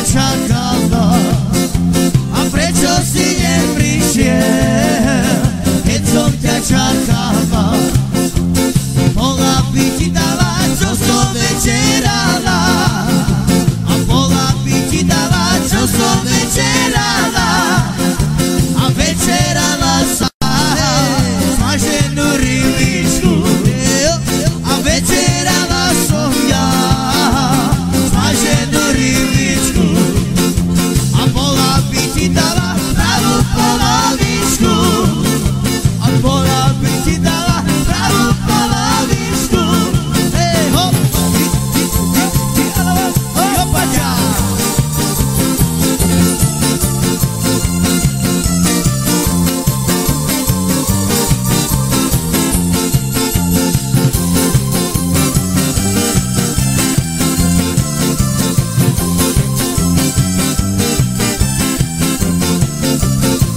čakala, a prečo si neprišiel, keď som ťa čakala. Bola by ti dala, čo som večerala, a bola by ti dala, čo som večerala, a večerala sa smaženú rybičku, a večerala som ja smaženú rybičku, a bola by ti dala pravú polovičku, a bola by ti dala pravú polovičku. Hej, hop, hopaťa.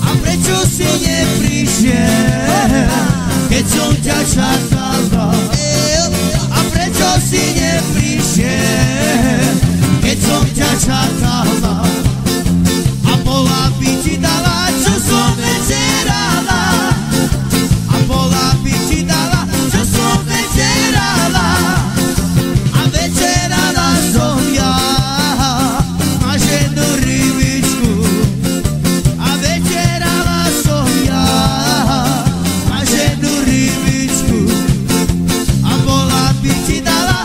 A prečo si neprišiel, keď som ťa čakala? A prečo si neprišiel, keď som ťa čakala? A bola by ti dala, čo som večerala, a bola by ti dala, čo som večerala, a večerala som ja smaženú rybičku, a večerala som ja smaženú rybičku, a bola by ti dala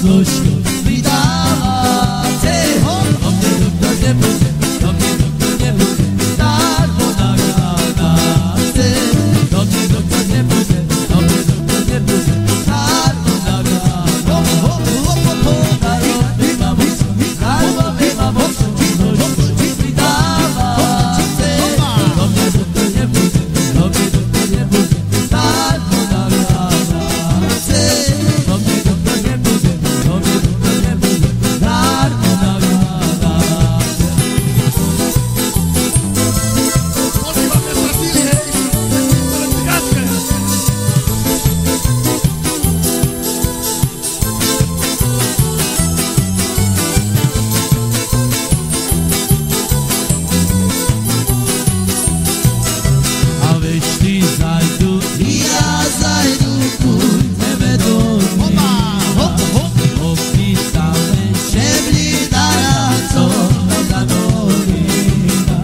složku vydáváte. Do mě nikdo nebude, do mě nikdo nebude, darmo nakládáte. Do mě nikdo nebude, do mě nikdo nebude, darmo nakládáte. Darmo mima močo, složku vydáváte. Do mě nikdo nebude, do mě nikdo nebude, darmo nakládáte. Do mě nikdo nebude, do mě nikdo nebude, darmo nakládáte. Pozývame z Brazílie, hej, cigáčka. A već ti zajdu i ja zajdu, půjdeme do Mlína. Opísáme šeblídara, co za Novina.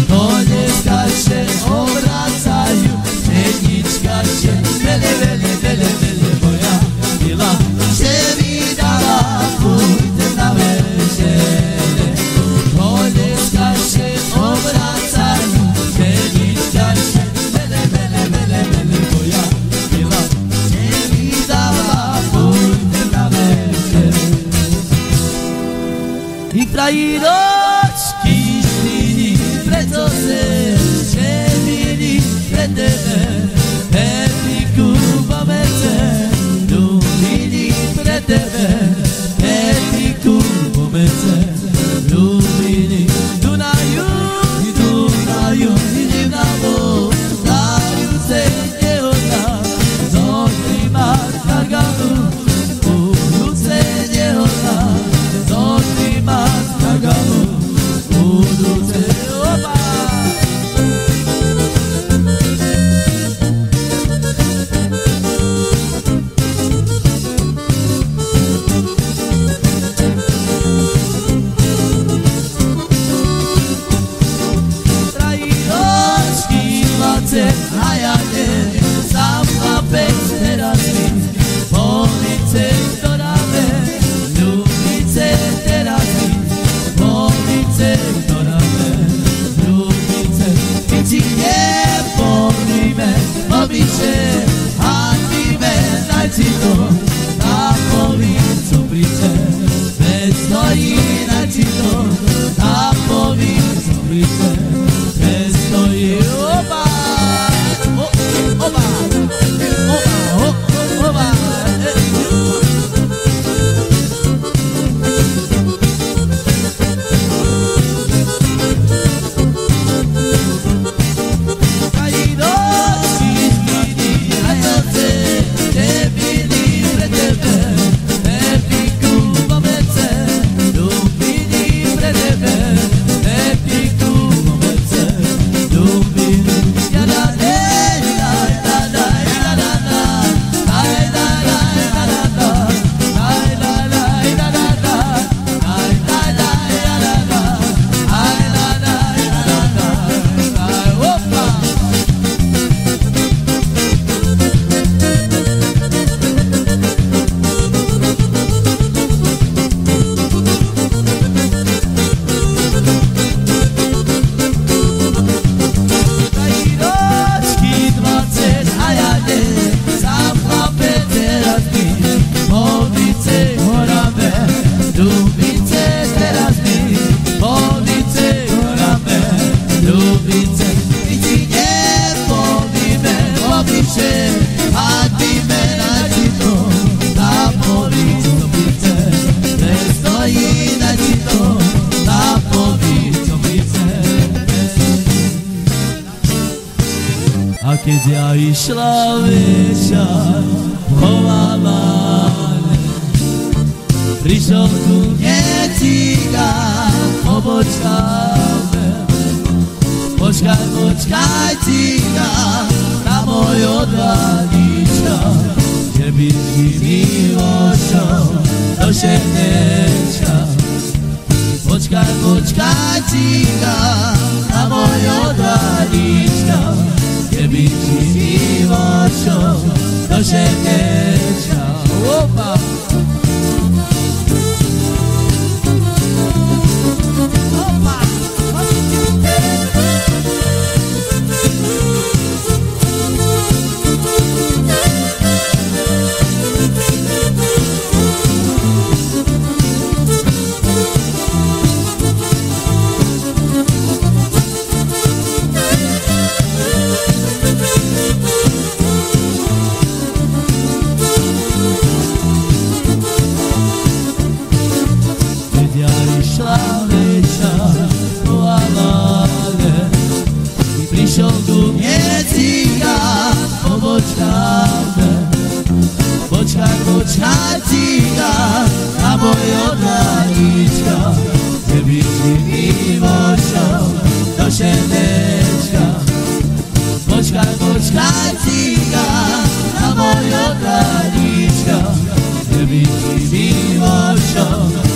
Dolje skače, obracajú, jedničkače, vele, vele, vele, vele, moja milá. Šeblídara, půjdem na večere. Dolje skače, obracajú, jedničkače, vele, vele, vele, vele, moja milá. Šeblídara, půjdem na večere. I frajiročky šli, preto se želili pred tebe. Etiku pomete, ľúbili pred tebe. Etiku pomete, ľúbili. Dunaju, idem na vodu, daju se nehodná, zokri ma karganu, budu se nehodná, zokri ma karganu, budu se oba. Trajiročky 20 a ja nie, sám chlapec teraz mi, police, ktorá me, ľúbice teraz mi, police, ktorá me, ľúbice. My ti nepovíme, obyče, hanbíme, daj si to, na policu príďte, veď stojí, daj si to, na policu príďte, veď stojí, oba, oba, oba, oba, Trajiročky šli, a to se nebyli pred tebe. Etiku pomete, ľúbili pred tebe. Etiku pomete, ľúbili. Trajiročky 20 a ja nie, sám chlapec teraz mi, police horáme, ľúbice teraz mi, police horáme, ľúbice. My ti nepovíme, obyče, hanbíme, daj si to, na policu príďte, nestojí, daj si to, na policu príďte. A keď ja išla večer, chovávané, prišiel ku mne cigán, pobočkáme. Počkaj, počkaj, cigán, na môj odvádička, že by ti mi vošol do šernečka. Počkaj, počkaj, cigán, na môj odvádička, keby ti mi vošol do šernečka. Opa! mojo Danička, keby si mi vošel do šedečka. Počkaj, počkaj, cíka, na mojo Danička, keby si mi vošel